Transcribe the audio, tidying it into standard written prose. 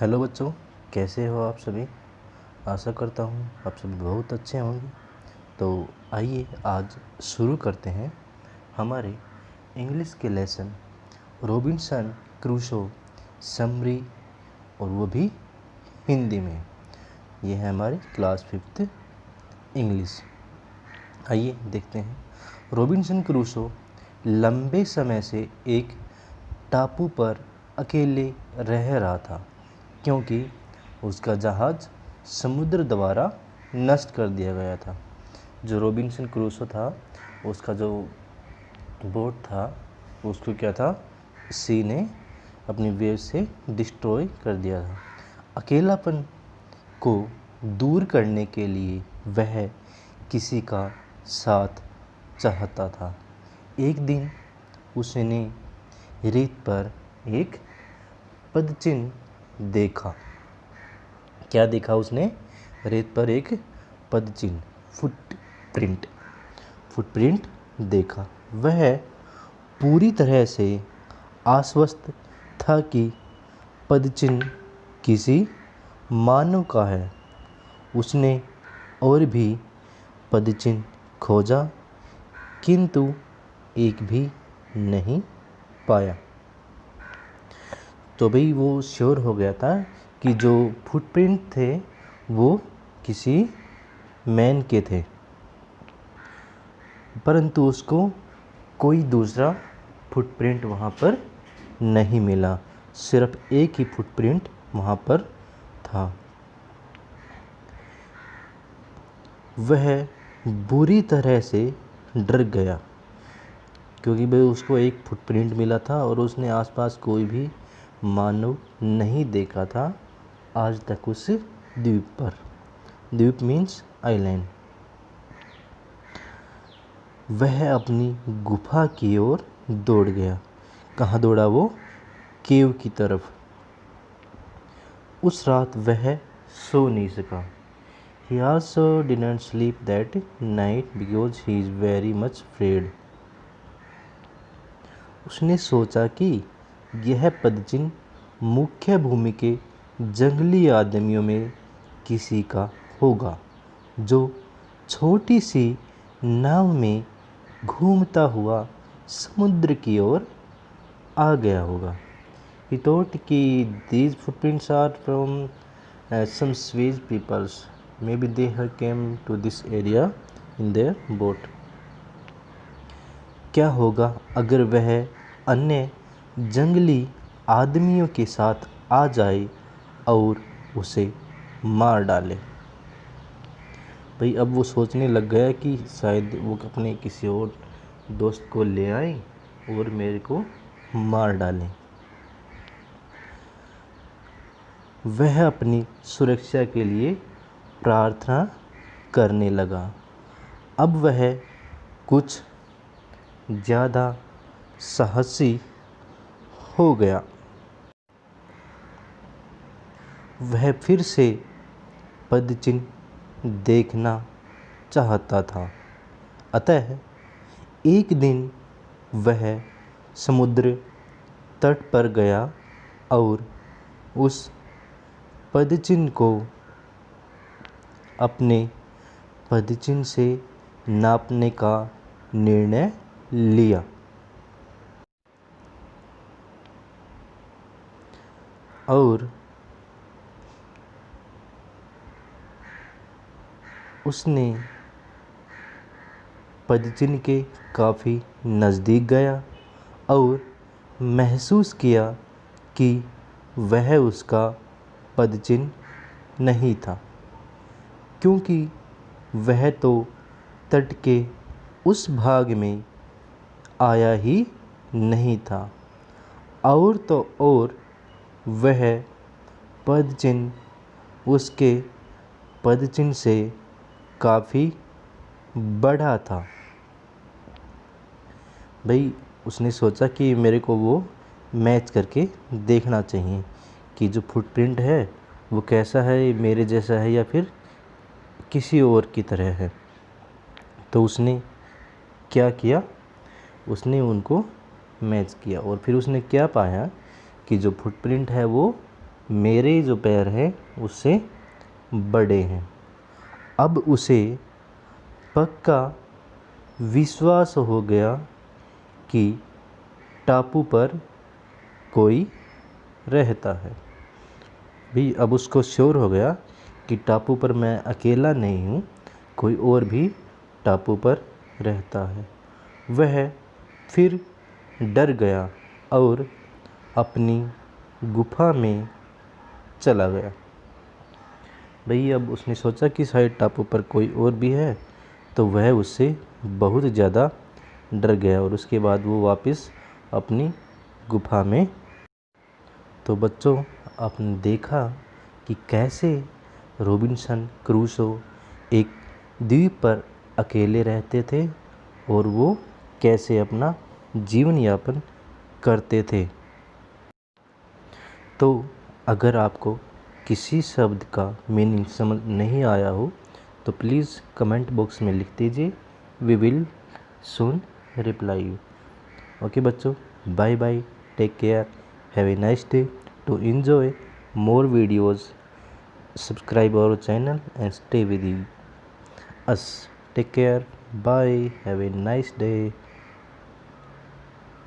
Hello बच्चों, कैसे हो आप सभी। आशा करता हूँ आप सभी बहुत अच्छे होंगे। तो आइए आज शुरू करते हैं हमारे इंग्लिश के लेसन रॉबिन्सन क्रूसो समरी, और वो भी हिंदी में। ये है हमारी क्लास 5th इंग्लिश। आइए देखते हैं। रॉबिन्सन क्रूसो लंबे समय से एक टापू पर अकेले रह रहा था क्योंकि उसका जहाज़ समुद्र द्वारा नष्ट कर दिया गया था। जो रॉबिन्सन क्रूसो था, उसका जो बोट था, उसको क्या था, सी ने अपनी वेव से डिस्ट्रॉय कर दिया था। अकेलापन को दूर करने के लिए वह किसी का साथ चाहता था। एक दिन उसने रेत पर एक पदचिन्ह देखा। क्या देखा उसने? रेत पर एक पदचिन्ह, फुटप्रिंट देखा। वह पूरी तरह से आश्वस्त था कि पदचिन्ह किसी मानव का है। उसने और भी पदचिन्ह खोजा किंतु एक भी नहीं पाया। तो भाई वो श्योर हो गया था कि जो फुटप्रिंट थे वो किसी मैन के थे, परंतु उसको कोई दूसरा फुटप्रिंट वहाँ पर नहीं मिला। सिर्फ एक ही फुटप्रिंट वहाँ पर था। वह बुरी तरह से डर गया क्योंकि भाई उसको एक फुटप्रिंट मिला था और उसने आसपास कोई भी मानव नहीं देखा था आज तक उस द्वीप पर। द्वीप मीन्स आइलैंड। वह अपनी गुफा की ओर दौड़ गया। कहाँ दौड़ा वो? केव की तरफ। उस रात वह सो नहीं सका। He also didn't sleep that night because he is very much afraid. उसने सोचा कि यह पदचिन्ह मुख्य भूमि के जंगली आदमियों में किसी का होगा जो छोटी सी नाव में घूमता हुआ समुद्र की ओर आ गया होगा। He thought कि these footprints are from some Swiss peoples. Maybe they have came to this area in their boat. क्या होगा अगर वह अन्य जंगली आदमियों के साथ आ जाए और उसे मार डाले। भाई अब वो सोचने लग गया कि शायद वो अपने किसी और दोस्त को ले आए और मेरे को मार डालें। वह अपनी सुरक्षा के लिए प्रार्थना करने लगा। अब वह कुछ ज़्यादा साहसी हो गया। वह फिर से पदचिन्ह देखना चाहता था। अतः एक दिन वह समुद्र तट पर गया और उस पदचिन्ह को अपने पदचिन्ह से नापने का निर्णय लिया। और उसने पदचिन्ह के काफ़ी नज़दीक गया और महसूस किया कि वह उसका पदचिन्ह नहीं था क्योंकि वह तो तट के उस भाग में आया ही नहीं था। और तो और वह पदचिन्ह उसके पदचिन्ह से काफ़ी बड़ा था। भाई उसने सोचा कि मेरे को वो मैच करके देखना चाहिए कि जो फुटप्रिंट है वो कैसा है, मेरे जैसा है या फिर किसी और की तरह है। तो उसने क्या किया, उसने उनको मैच किया और फिर उसने क्या पाया कि जो फुटप्रिंट है वो मेरे जो पैर हैं उससे बड़े हैं। अब उसे पक्का विश्वास हो गया कि टापू पर कोई रहता है। भी अब उसको श्योर हो गया कि टापू पर मैं अकेला नहीं हूँ, कोई और भी टापू पर रहता है। वह फिर डर गया और अपनी गुफा में चला गया। भाई अब उसने सोचा कि शायद टापू पर कोई और भी है, तो वह उससे बहुत ज़्यादा डर गया और उसके बाद वो वापस अपनी गुफा में। तो बच्चों, आपने देखा कि कैसे रॉबिन्सन क्रूसो एक द्वीप पर अकेले रहते थे और वो कैसे अपना जीवन यापन करते थे। तो अगर आपको किसी शब्द का मीनिंग समझ नहीं आया हो तो प्लीज़ कमेंट बॉक्स में लिख दीजिए। We will soon reply you. Okay बच्चों, bye bye, take care, have a nice day. To enjoy more videos, subscribe our channel and stay with us. Take care, bye, have a nice day.